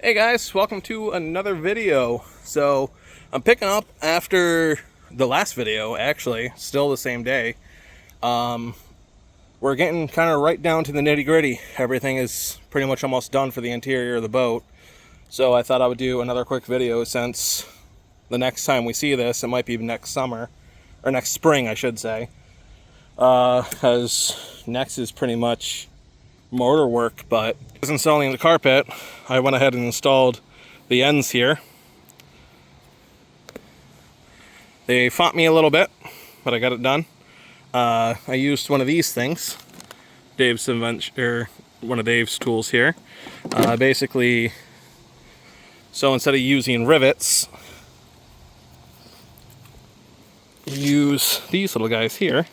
Hey guys, welcome to another video. So I'm picking up after the last video, actually, still the same day. We're getting kind of right down to the nitty-gritty. Everything is pretty much almost done for the interior of the boat. So I thought I would do another quick video since the next time we see this, it might be next summer, or next spring I should say. Because next is pretty much motor work, but I was installing the carpet. I went ahead and installed the ends here. They fought me a little bit, but I got it done. I used one of these things, Dave's invention, or one of Dave's tools here. Basically, so instead of using rivets, use these little guys here,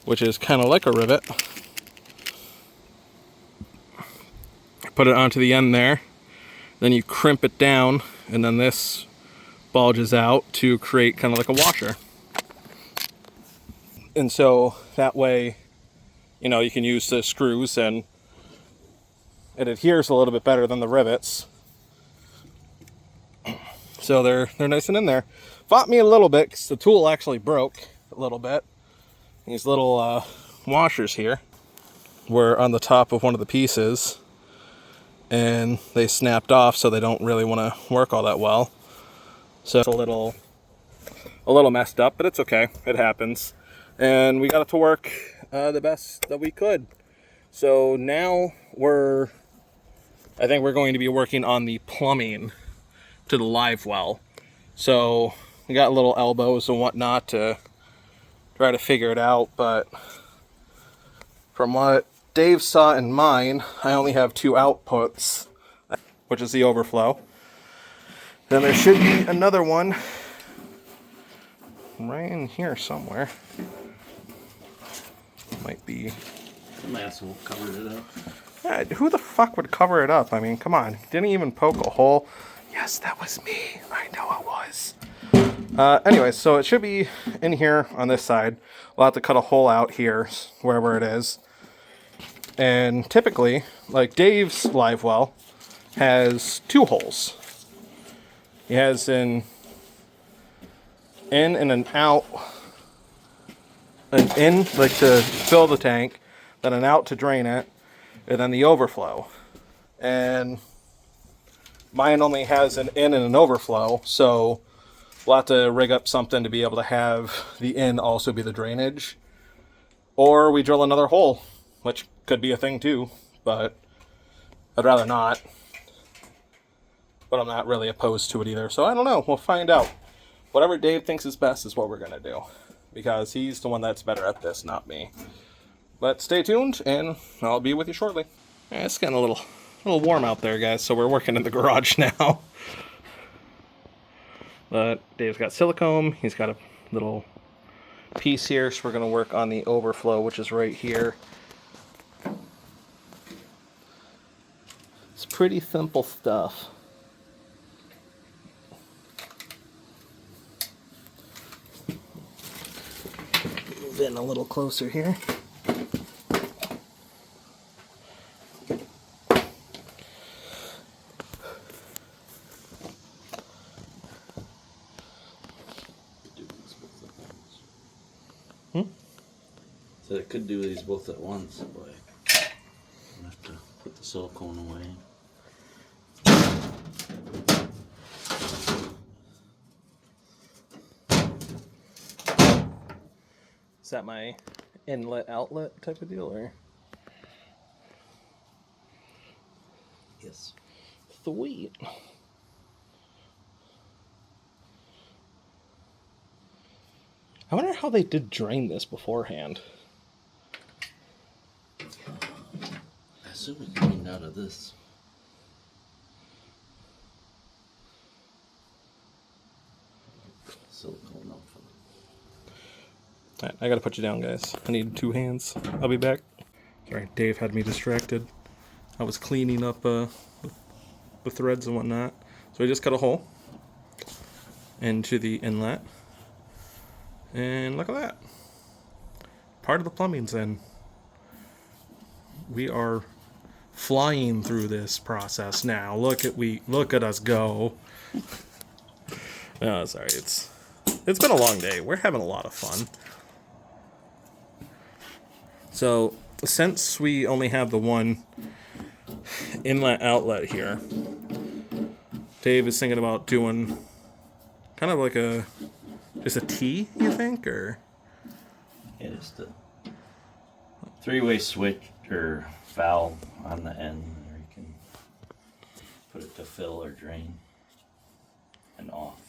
which is kind of like a rivet. Put it onto the end there, then you crimp it down, and then this bulges out to create kind of like a washer. And so that way, you know, you can use the screws and it adheres a little bit better than the rivets. So they're nice and in there. Fought me a little bit because the tool actually broke a little bit. These little washers here were on the top of one of the pieces, and they snapped off, so they don't really want to work all that well. So it's a little messed up, but it's okay. It happens. And we got it to work the best that we could. So now I think we're going to be working on the plumbing to the live well. So we got little elbows and whatnot to try to figure it out, but from what Dave saw in mine, I only have two outputs, which is the overflow. Then there should be another one right in here somewhere. Might be. Some asshole covered it up. Yeah, who the fuck would cover it up? I mean, come on. Didn't even poke a hole. Yes, that was me. I know it was. Anyway, so it should be in here on this side. We'll have to cut a hole out here, wherever it is. And typically, like Dave's live well has two holes. He has an in and an out. An in, like to fill the tank, then an out to drain it, and then the overflow. And mine only has an in and an overflow, so we'll have to rig up something to be able to have the in also be the drainage. Or we drill another hole, which could be a thing too, but I'd rather not. But I'm not really opposed to it either, so I don't know. We'll find out. Whatever Dave thinks is best is what we're going to do, because he's the one that's better at this, not me. But stay tuned, and I'll be with you shortly. Yeah, it's getting a little warm out there, guys, so we're working in the garage now. But Dave's got silicone. He's got a little piece here, so we're going to work on the overflow, which is right here. It's pretty simple stuff. Move in a little closer here. So I could do these both at once, but I have to put the silicone away. Is that my inlet outlet type of deal, or? Yes. Sweet. I wonder how they did drain this beforehand. I assume it cleaned out of this. Silicone up for Alright, I gotta put you down, guys. I need two hands. I'll be back. Sorry, Dave had me distracted. I was cleaning up the threads and whatnot. So I just cut a hole into the inlet. And look at that. Part of the plumbing's in. We are flying through this process now. Look at us go. No, sorry, it's been a long day. We're having a lot of fun. So since we only have the one inlet outlet here, Dave is thinking about doing kind of like just a T, you think, or? It is the three-way switch or valve on the end, or you can put it to fill or drain and off.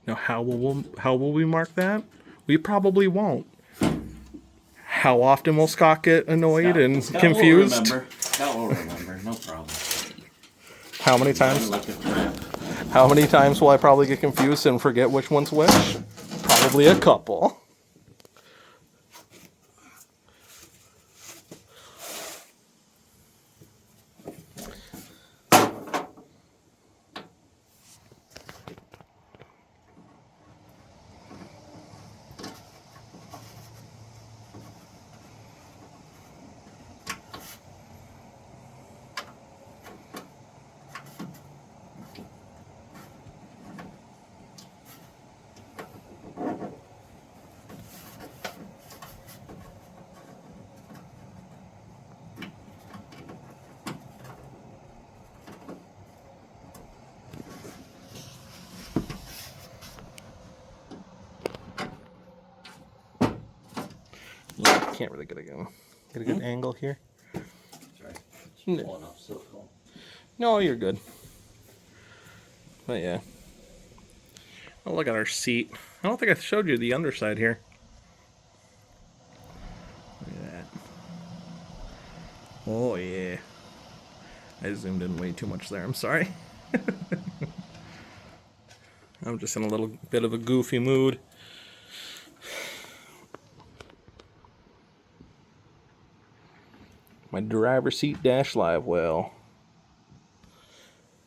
Now, how will we mark that? We probably won't. How often will Scott get annoyed and confused? Scott will remember, no problem. How many times? Like a crap. How many times will I probably get confused and forget which one's which? Probably a couple. Can't really get a good angle here. Sorry. No. Pulling off silicone. No, you're good. But yeah. Oh, look at our seat. I don't think I showed you the underside here. Look at that. Oh yeah. I zoomed in way too much there. I'm sorry. I'm just in a little bit of a goofy mood. My driver's seat dash live well.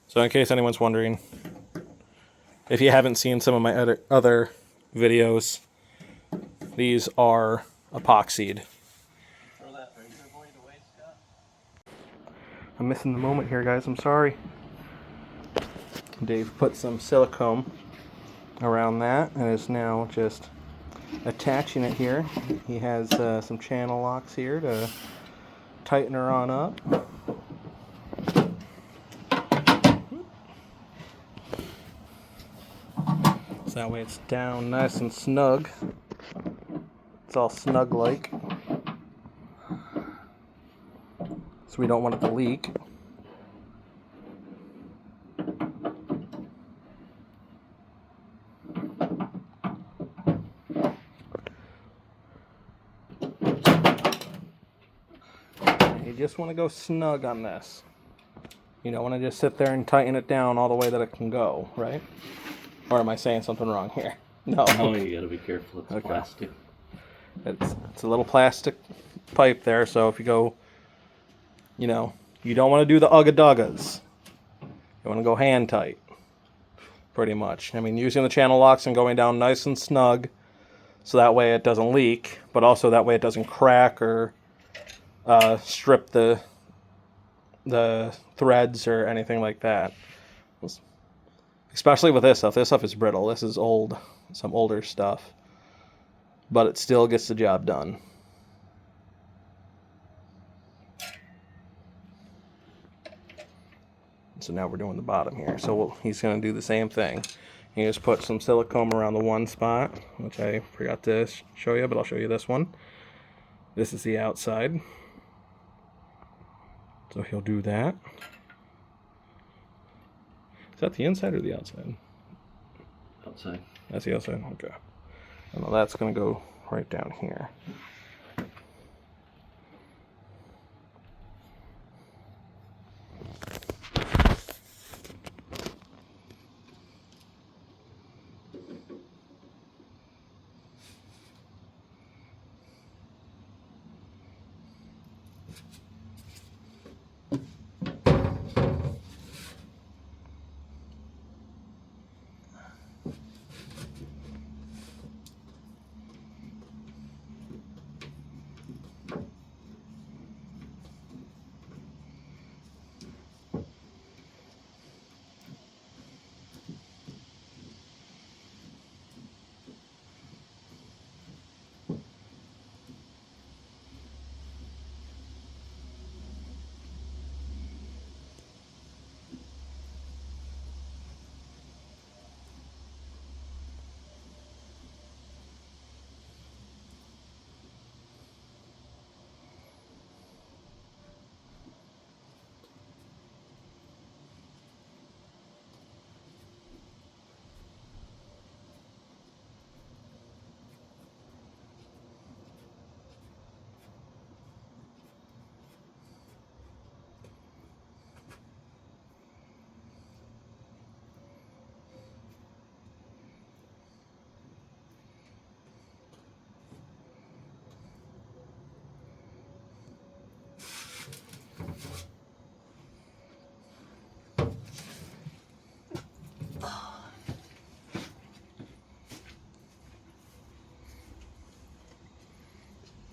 So in case anyone's wondering, if you haven't seen some of my other videos, these are epoxied. Throw that razor blade away, Scott. I'm missing the moment here, guys. I'm sorry. Dave put some silicone around that and is now just attaching it here. He has some channel locks here to tighten her on up. So that way it's down nice and snug. It's all snug like. So we don't want it to leak. You just want to go snug on this. You don't want to just sit there and tighten it down all the way that it can go, right? Or am I saying something wrong here? No. Oh, you gotta be careful. It's Okay. plastic. It's a little plastic pipe there, so if you go, you know, you don't want to do the ugga-duggas. You want to go hand tight, pretty much. I mean, using the channel locks and going down nice and snug, so that way it doesn't leak, but also that way it doesn't crack or strip the threads or anything like that. Especially with this stuff. This stuff is brittle. This is old, some older stuff. But it still gets the job done. So now we're doing the bottom here. So he's going to do the same thing. He just put some silicone around the one spot, which I forgot to show you, but I'll show you this one. This is the outside. So he'll do that. Is that the inside or the outside? Outside. That's the outside? Okay. And now that's going to go right down here.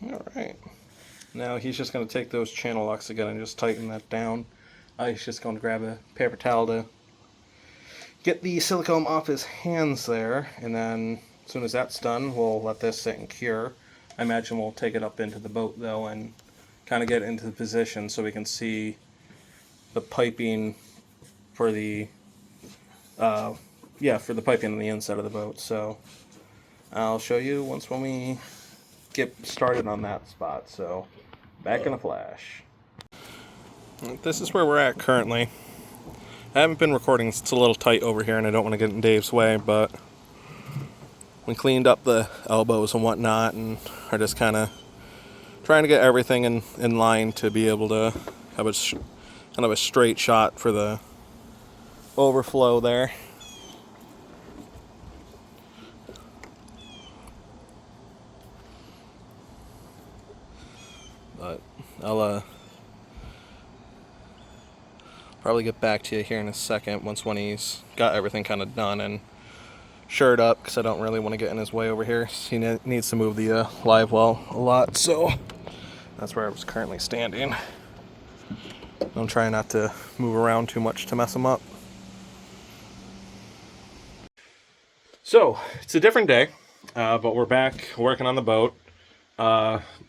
All right. Now he's just going to take those channel locks again and just tighten that down. He's just going to grab a paper towel to get the silicone off his hands there, and then as soon as that's done, we'll let this sit and cure. I imagine we'll take it up into the boat though and kind of get it into the position so we can see the piping for the for the piping on the inside of the boat. So I'll show you when we get started on that spot. So back in a flash. This is where we're at currently. I haven't been recording, it's a little tight over here and I don't want to get in Dave's way, but we cleaned up the elbows and whatnot and are just kind of trying to get everything in line to be able to have a kind of a straight shot for the overflow there. But I'll probably get back to you here in a second when he's got everything kind of done and shored up, because I don't really want to get in his way over here. He needs to move the live well a lot, so that's where I was currently standing. I'm trying not to move around too much to mess him up. So it's a different day, but we're back working on the boat.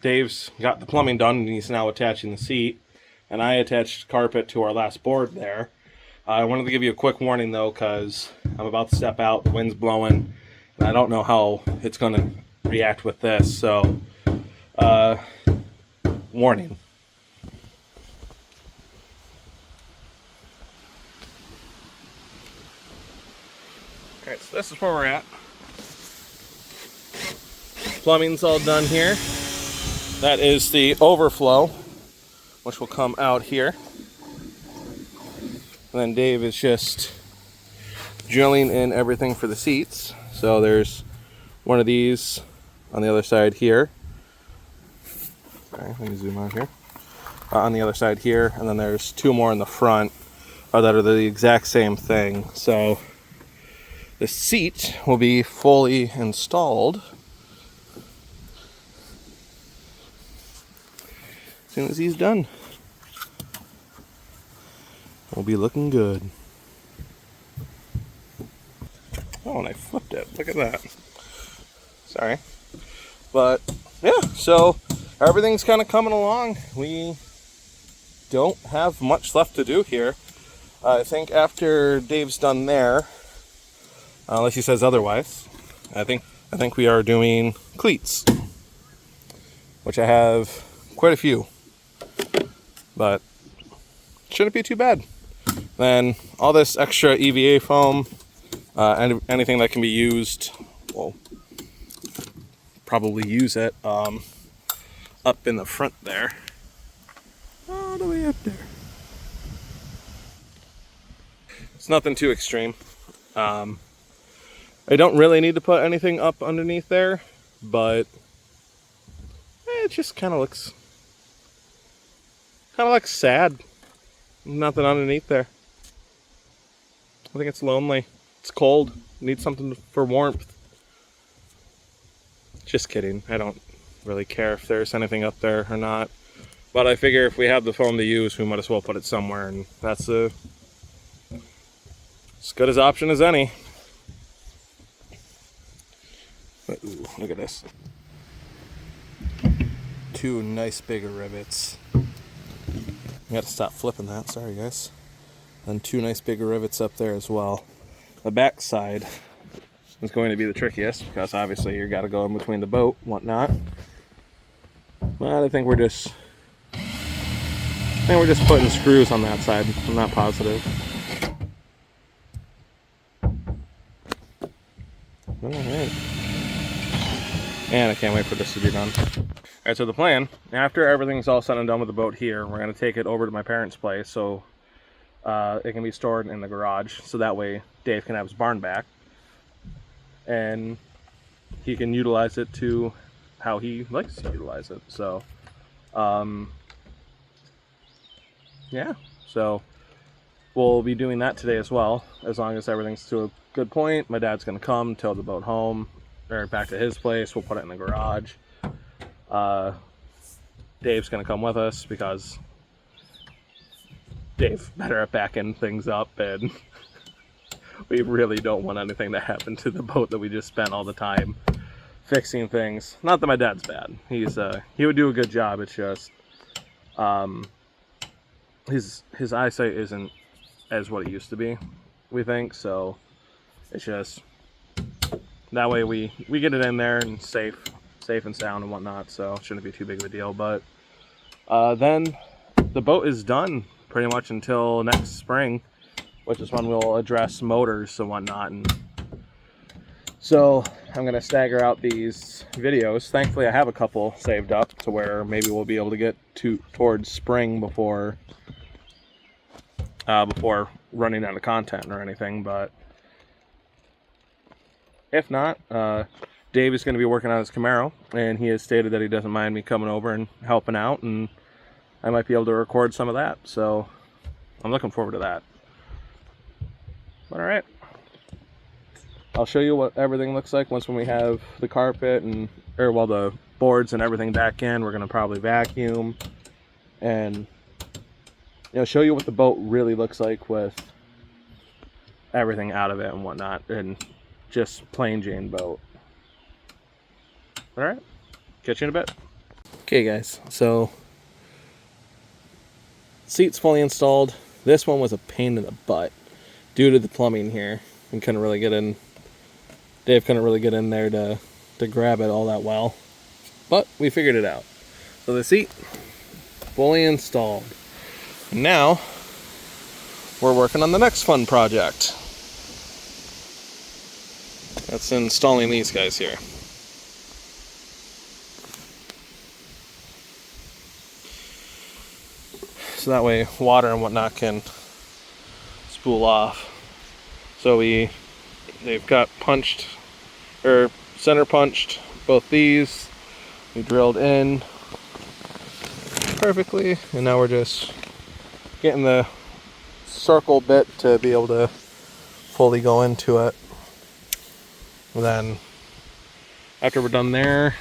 Dave's got the plumbing done and he's now attaching the seat. And I attached carpet to our last board there. I wanted to give you a quick warning though, because I'm about to step out, the wind's blowing, and I don't know how it's going to react with this, so warning. Alright, so this is where we're at. Plumbing's all done here. That is the overflow, which will come out here. And then Dave is just drilling in everything for the seats. So there's one of these on the other side here. Sorry, let me zoom out here. On the other side here, and then there's two more in the front that are the exact same thing. So the seat will be fully installed as soon as he's done. We'll be looking good. Oh, and I flipped it. Look at that. Sorry. But, yeah, so everything's kind of coming along. We don't have much left to do here. I think after Dave's done there, unless he says otherwise, I think we are doing cleats, which I have quite a few. But shouldn't be too bad. Then all this extra EVA foam, anything that can be used, we'll probably use it up in the front there. All the way up there. It's nothing too extreme. I don't really need to put anything up underneath there, but it just kind of looks sad. Nothing underneath there. I think it's lonely. It's cold. Need something for warmth. Just kidding. I don't really care if there's anything up there or not. But I figure if we have the foam to use, we might as well put it somewhere, and that's as good as option as any. But, ooh, look at this. Two nice big rivets. I gotta stop flipping that, sorry guys. And two nice big rivets up there as well. The back side is going to be the trickiest, because obviously you gotta go in between the boat and whatnot. But I think we're just putting screws on that side. I'm not positive. Alright. And I can't wait for this to be done. Alright, so the plan, after everything's all said and done with the boat here, we're going to take it over to my parents' place so it can be stored in the garage, so that way Dave can have his barn back and he can utilize it to how he likes to utilize it. So yeah, so we'll be doing that today as well, as long as everything's to a good point. My dad's going to come, tow the boat home or back to his place. We'll put it in the garage. Dave's gonna come with us because Dave's better at backing things up, and we really don't want anything to happen to the boat that we just spent all the time fixing things. Not that my dad's bad. He would do a good job. It's just his eyesight isn't as what it used to be, we think. So it's just that way we get it in there and safe and sound and whatnot. So it shouldn't be too big of a deal. But then the boat is done pretty much until next spring, which is when we'll address motors and whatnot. And so I'm gonna stagger out these videos. Thankfully, I have a couple saved up to where maybe we'll be able to get towards spring before running out of content or anything. But if not, Dave is going to be working on his Camaro, and he has stated that he doesn't mind me coming over and helping out, and I might be able to record some of that. So I'm looking forward to that. But all right, I'll show you what everything looks like when we have the carpet and the boards and everything back in. We're going to probably vacuum and show you what the boat really looks like with everything out of it and whatnot, and just plain Jane boat. All right, catch you in a bit. Okay guys, so seat's fully installed. This one was a pain in the butt due to the plumbing here. We couldn't really get in. Dave couldn't really get in there to grab it all that well, but we figured it out. So the seat fully installed. Now we're working on the next fun project. That's installing these guys here. So that way water and whatnot can spool off. So they've got punched or center punched both these. We drilled in perfectly, and now we're just getting the circle bit to be able to fully go into it. And then after we're done there,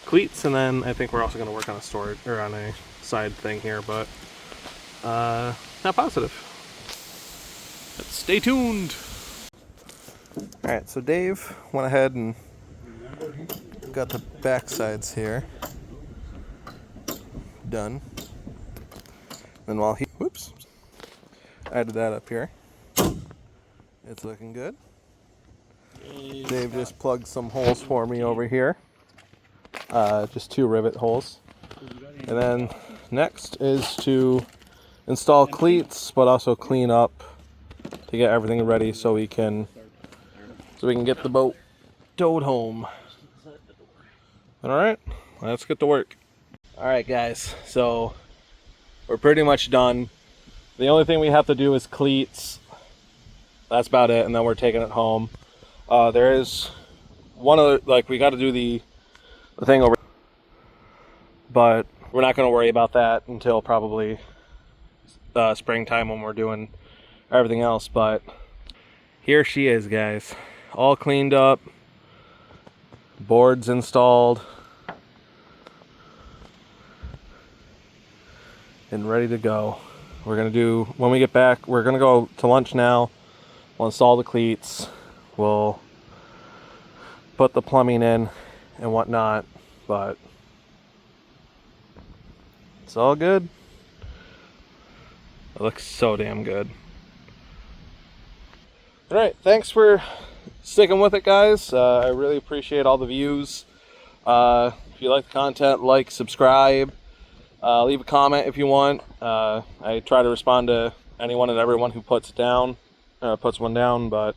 cleats, and then I think we're also going to work on a storage or on a side thing here, but not positive. But stay tuned. All right, so Dave went ahead and got the back sides here done. Then while he added that up here, it's looking good. Dave just plugged some holes for me over here, just 2 rivet holes. And then next is to install cleats, but also clean up to get everything ready so we can get the boat towed home. All right, let's get to work. All right, guys, so we're pretty much done. The only thing we have to do is cleats. That's about it, and then we're taking it home. There is one other, we got to do the thing over, but we're not going to worry about that until probably springtime when we're doing everything else. But here she is, guys, all cleaned up, boards installed, and ready to go. We're going to do, when we get back, we're going to go to lunch now. We'll install the cleats. We'll put the plumbing in and whatnot, but it's all good. It looks so damn good. All right, thanks for sticking with it, guys. I really appreciate all the views. If you like the content, like, subscribe, leave a comment if you want. I try to respond to anyone and everyone who puts one down, but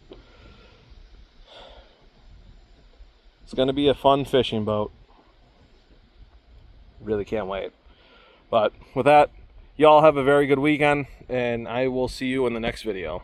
it's going to be a fun fishing boat. Really can't wait. But with that, y'all have a very good weekend, and I will see you in the next video.